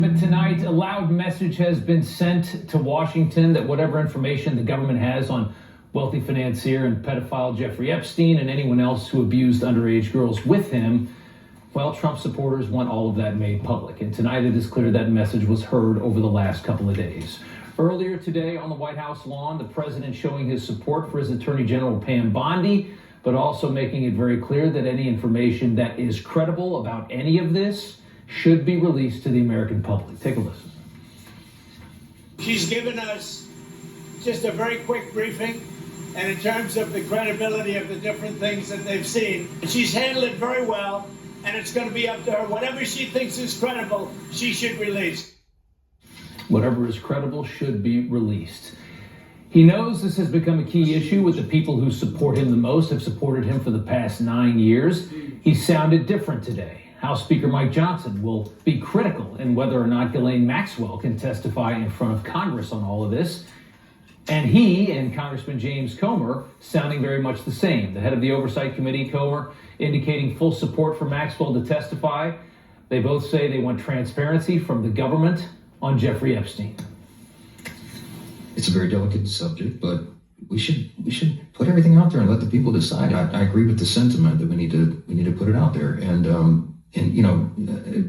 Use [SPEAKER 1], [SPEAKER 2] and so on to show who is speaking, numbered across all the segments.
[SPEAKER 1] But tonight, a loud message has been sent to Washington that whatever information the government has on wealthy financier and pedophile Jeffrey Epstein and anyone else who abused underage girls with him, well, Trump supporters want all of that made public. And tonight it is clear that message was heard over the last couple of days. Earlier today on the White House lawn, the president showing his support for his Attorney General Pam Bondi, but also making it very clear that any information that is credible about any of this should be released to the American public. Take a listen.
[SPEAKER 2] She's given us just a very quick briefing, and in terms of the credibility of the different things that they've seen, she's handled it very well, and it's going to be up to her. Whatever she thinks is credible, she should release.
[SPEAKER 1] Whatever is credible should be released. He knows this has become a key issue with the people who support him the most, have supported him for the past 9 years. He sounded different today. House Speaker Mike Johnson will be critical in whether or not Ghislaine Maxwell can testify in front of Congress on all of this. And he and Congressman James Comer sounding very much the same. The head of the Oversight Committee, Comer, indicating full support for Maxwell to testify. They both say they want transparency from the government on Jeffrey Epstein.
[SPEAKER 3] It's a very delicate subject, but we should put everything out there and let the people decide. I agree with the sentiment that we need to put it out there. And you know,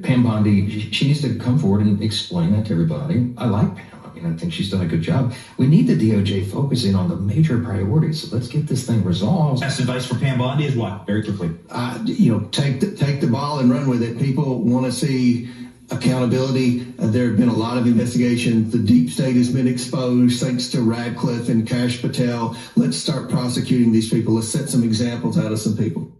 [SPEAKER 3] Pam Bondi, she needs to come forward and explain that to everybody. I like Pam. I mean, I think she's done a good job. We need the DOJ focusing on the major priorities. So let's get this thing resolved.
[SPEAKER 4] Best advice for Pam Bondi is what? Very quickly.
[SPEAKER 5] You know, take the ball and run with it. People want to see accountability. There have been a lot of investigations. The deep state has been exposed thanks to Radcliffe and Kash Patel. Let's start prosecuting these people. Let's set some examples out of some people.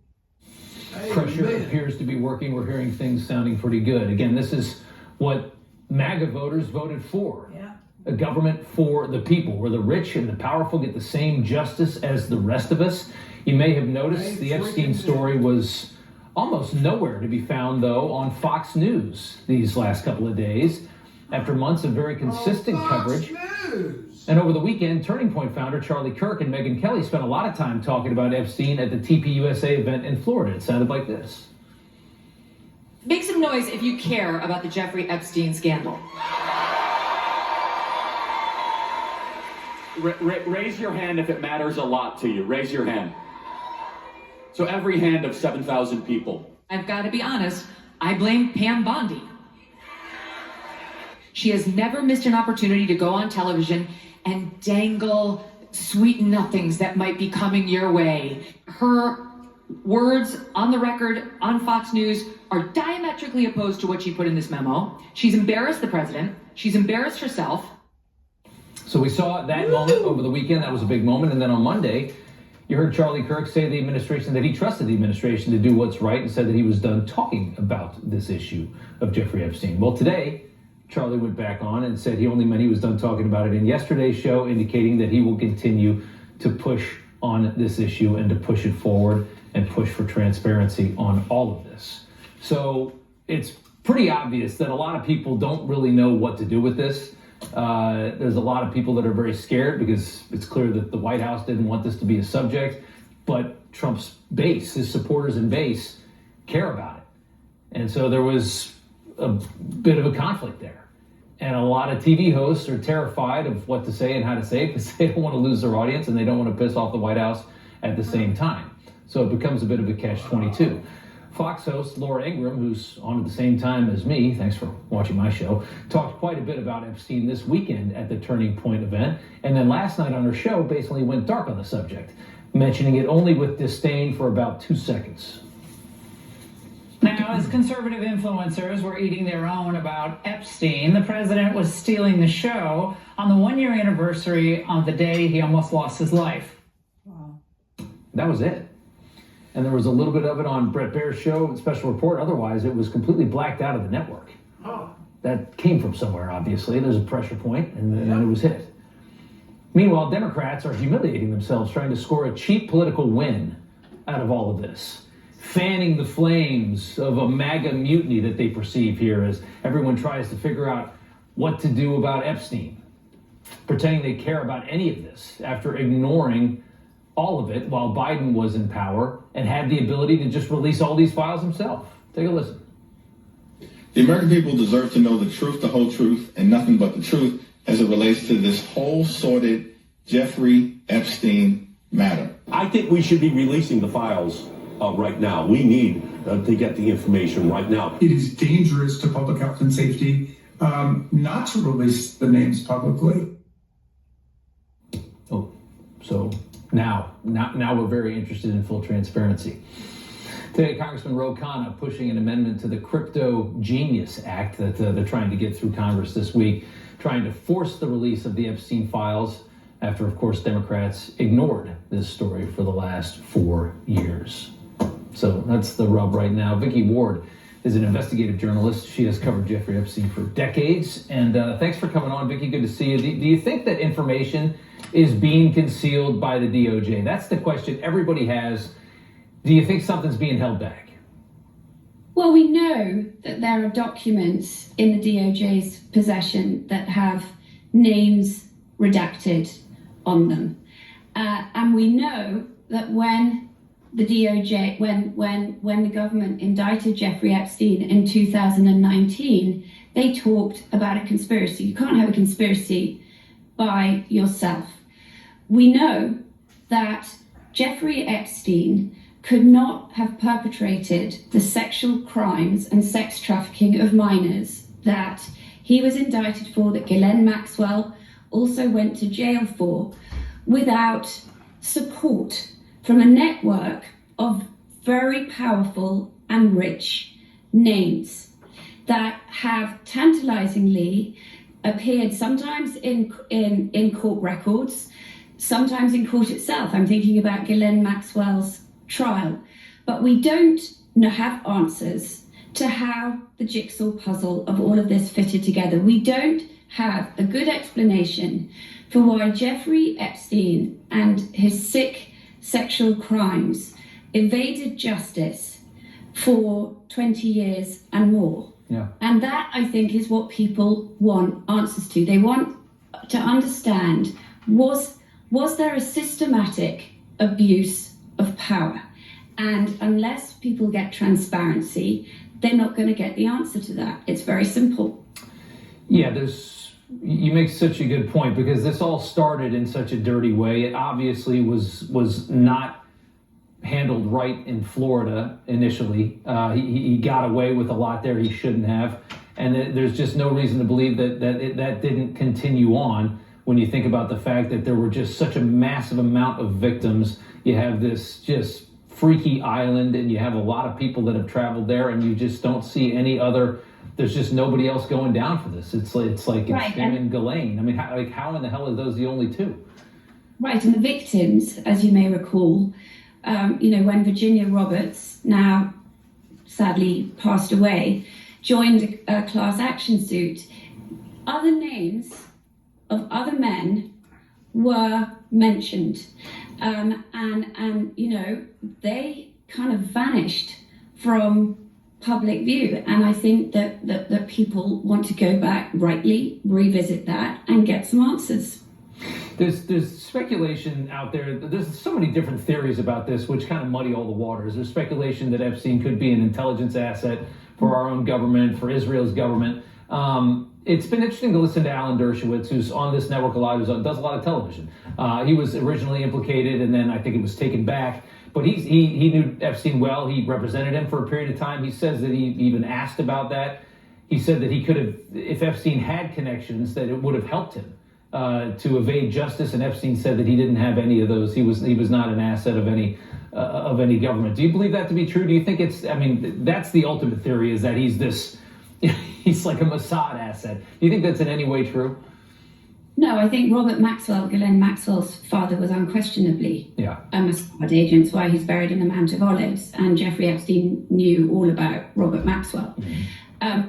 [SPEAKER 1] Pressure appears to be working. We're hearing things sounding pretty good. Again, this is what MAGA voters voted for. Yeah. A government for the people, where the rich and the powerful get the same justice as the rest of us. You may have noticed the Epstein story was almost nowhere to be found, though, on Fox News these last couple of days, after months of very consistent coverage. And over the weekend, Turning Point founder Charlie Kirk and Megyn Kelly spent a lot of time talking about Epstein at the TPUSA event in Florida. It sounded like this.
[SPEAKER 6] Make some noise if you care about the Jeffrey Epstein scandal.
[SPEAKER 7] Raise your hand if it matters a lot to you. Raise your hand. So every hand of 7,000 people.
[SPEAKER 6] I've got to be honest, I blame Pam Bondi. She has never missed an opportunity to go on television and dangle sweet nothings that might be coming your way. Her words on the record on Fox News are diametrically opposed to what she put in this memo. She's embarrassed the president. She's embarrassed herself.
[SPEAKER 1] So we saw that moment over the weekend. That was a big moment. And then on Monday, you heard Charlie Kirk say to the administration that he trusted the administration to do what's right and said that he was done talking about this issue of Jeffrey Epstein. Well, today, Charlie went back on and said he only meant he was done talking about it in yesterday's show, indicating that he will continue to push on this issue and to push it forward and push for transparency on all of this. So it's pretty obvious that a lot of people don't really know what to do with this. There's a lot of people that are very scared because it's clear that the White House didn't want this to be a subject, but Trump's base, his supporters and base, care about it. And so there was a bit of a conflict there. And a lot of TV hosts are terrified of what to say and how to say it because they don't want to lose their audience and they don't want to piss off the White House at the same time. So it becomes a bit of a catch-22. Fox host Laura Ingraham, who's on at the same time as me, thanks for watching my show, talked quite a bit about Epstein this weekend at the Turning Point event. And then last night on her show basically went dark on the subject, mentioning it only with disdain for about 2 seconds.
[SPEAKER 8] Now, as conservative influencers were eating their own about Epstein, the president was stealing the show on the 1-year anniversary of the day he almost lost his life.
[SPEAKER 1] Wow. That was it. And there was a little bit of it on Bret Baier's show, Special Report. Otherwise, it was completely blacked out of the network. Oh. That came from somewhere, obviously. There's a pressure point, and then it was hit. Meanwhile, Democrats are humiliating themselves, trying to score a cheap political win out of all of this, fanning the flames of a MAGA mutiny that they perceive here as everyone tries to figure out what to do about Epstein, pretending they care about any of this after ignoring all of it while Biden was in power and had the ability to just release all these files himself. Take a listen.
[SPEAKER 9] The American people deserve to know the truth, the whole truth, and nothing but the truth as it relates to this whole sordid Jeffrey Epstein matter.
[SPEAKER 10] I think we should be releasing the files right now. We need to get the information right now.
[SPEAKER 11] It is dangerous to public health and safety not to release the names publicly.
[SPEAKER 1] Oh, so now we're very interested in full transparency. Today, Congressman Ro Khanna pushing an amendment to the Crypto Genius Act that they're trying to get through Congress this week, trying to force the release of the Epstein files after, of course, Democrats ignored this story for the last 4 years. So that's the rub right now. Vicki Ward is an investigative journalist. She has covered Jeffrey Epstein for decades. And thanks for coming on, Vicki. Good to see you. Do you think that information is being concealed by the DOJ? That's the question everybody has. Do you think something's being held back?
[SPEAKER 12] Well, we know that there are documents in the DOJ's possession that have names redacted on them. And we know that when the DOJ, when the government indicted Jeffrey Epstein in 2019, they talked about a conspiracy. You can't have a conspiracy by yourself. We know that Jeffrey Epstein could not have perpetrated the sexual crimes and sex trafficking of minors that he was indicted for, that Ghislaine Maxwell also went to jail for, without support from a network of very powerful and rich names that have tantalizingly appeared sometimes in court records, sometimes in court itself. I'm thinking about Ghislaine Maxwell's trial. But we don't have answers to how the jigsaw puzzle of all of this fitted together. We don't have a good explanation for why Jeffrey Epstein and his sick sexual crimes evaded justice for 20 years and more.
[SPEAKER 1] Yeah.
[SPEAKER 12] And that, I think, is what people want answers to. They want to understand, was there a systematic abuse of power? And unless people get transparency, they're not going to get the answer to that. It's very simple.
[SPEAKER 1] Yeah, you make such a good point, because this all started in such a dirty way. It obviously was not handled right in Florida initially. He got away with a lot there he shouldn't have. And there's just no reason to believe that didn't continue on when you think about the fact that there were just such a massive amount of victims. You have this just freaky island, and you have a lot of people that have traveled there, and you just don't see any other. There's just nobody else going down for this. It's like
[SPEAKER 12] right.
[SPEAKER 1] him and Ghislaine. I mean, how in the hell are those the only two?
[SPEAKER 12] Right, and the victims, as you may recall, when Virginia Roberts, now sadly passed away, joined a class action suit, other names of other men were mentioned, and they kind of vanished from public view. And I think that people want to go back, rightly revisit that and get some answers.
[SPEAKER 1] There's speculation out there. There's so many different theories about this, which kind of muddy all the waters. There's speculation that Epstein could be an intelligence asset for our own government, for Israel's government. It's been interesting to listen to Alan Dershowitz, who's on this network a lot, who does a lot of television. He was originally implicated, and then I think it was taken back. But he knew Epstein well. He represented him for a period of time. He says that he even asked about that. He said that he could have, if Epstein had connections, that it would have helped him to evade justice. And Epstein said that he didn't have any of those. He was not an asset of any government. Do you believe that to be true? Do you think that's the ultimate theory, is that he's this, he's like a Mossad asset. Do you think that's in any way true?
[SPEAKER 12] No, I think Robert Maxwell, Ghislaine Maxwell's father, was unquestionably a Mossad agent. That's why he's buried in the Mount of Olives. And Jeffrey Epstein knew all about Robert Maxwell. Mm-hmm.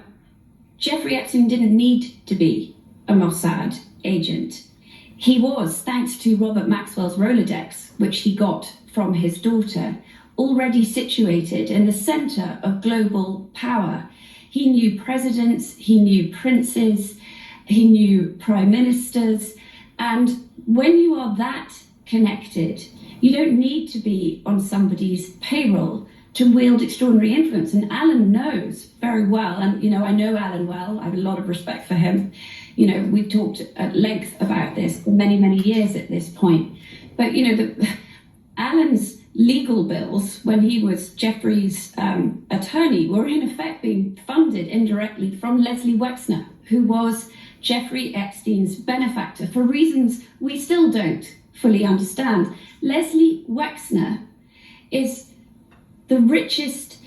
[SPEAKER 12] Jeffrey Epstein didn't need to be a Mossad agent. He was, thanks to Robert Maxwell's Rolodex, which he got from his daughter, already situated in the center of global power. He knew presidents, he knew princes, he knew prime ministers. And when you are that connected, you don't need to be on somebody's payroll to wield extraordinary influence. And Alan knows very well, and I know Alan well. I have a lot of respect for him. We've talked at length about this for many, many years at this point. But Alan's legal bills, when he was Jeffrey's attorney, were in effect being funded indirectly from Leslie Wexner, who was Jeffrey Epstein's benefactor for reasons we still don't fully understand. Leslie Wexner is the richest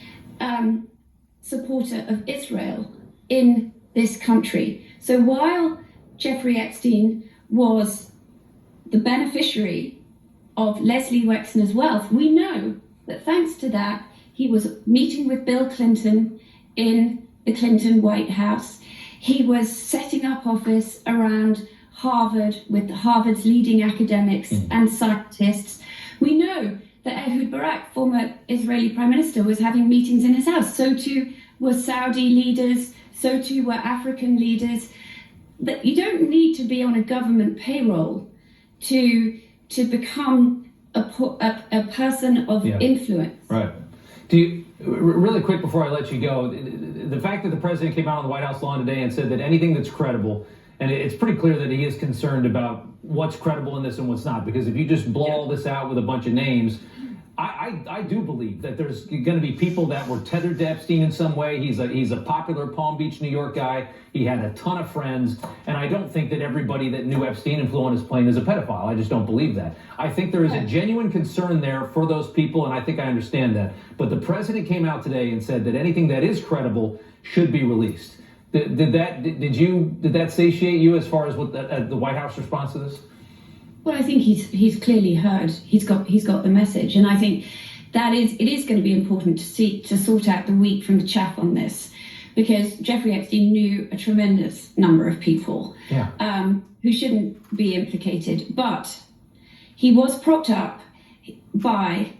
[SPEAKER 12] supporter of Israel in this country. So while Jeffrey Epstein was the beneficiary of Leslie Wexner's wealth, we know that thanks to that, he was meeting with Bill Clinton in the Clinton White House. He was setting up office around Harvard with Harvard's leading academics and scientists. We know that Ehud Barak, former Israeli prime minister, was having meetings in his house. So too were Saudi leaders, so too were African leaders. That you don't need to be on a government payroll to become a person of influence.
[SPEAKER 1] Right. Do you, really quick before I let you go, the fact that the president came out on the White House lawn today and said that anything that's credible, and it's pretty clear that he is concerned about what's credible in this and what's not, because if you just blow all this out with a bunch of names, I do believe that there's going to be people that were tethered to Epstein in some way. He's a popular Palm Beach, New York guy. He had a ton of friends. And I don't think that everybody that knew Epstein and flew on his plane is a pedophile. I just don't believe that. I think there is a genuine concern there for those people, and I think I understand that. But the president came out today and said that anything that is credible should be released. Did that satiate you as far as what the White House response to this?
[SPEAKER 12] Well, I think he's clearly heard. He's got the message, and I think it is going to be important to sort out the wheat from the chaff on this, because Jeffrey Epstein knew a tremendous number of people who shouldn't be implicated, but he was propped up by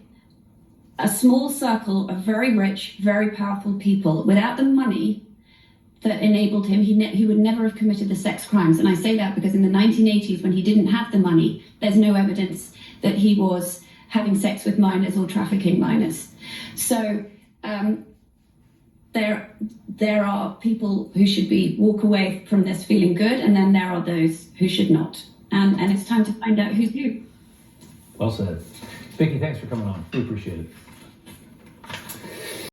[SPEAKER 12] a small circle of very rich, very powerful people. Without the money that enabled him, he would never have committed the sex crimes. And I say that because in the 1980s, when he didn't have the money, there's no evidence that he was having sex with minors or trafficking minors. So there are people who should walk away from this feeling good, and then there are those who should not. And it's time to find out who's who.
[SPEAKER 1] Well said. Vicky, thanks for coming on. We appreciate it.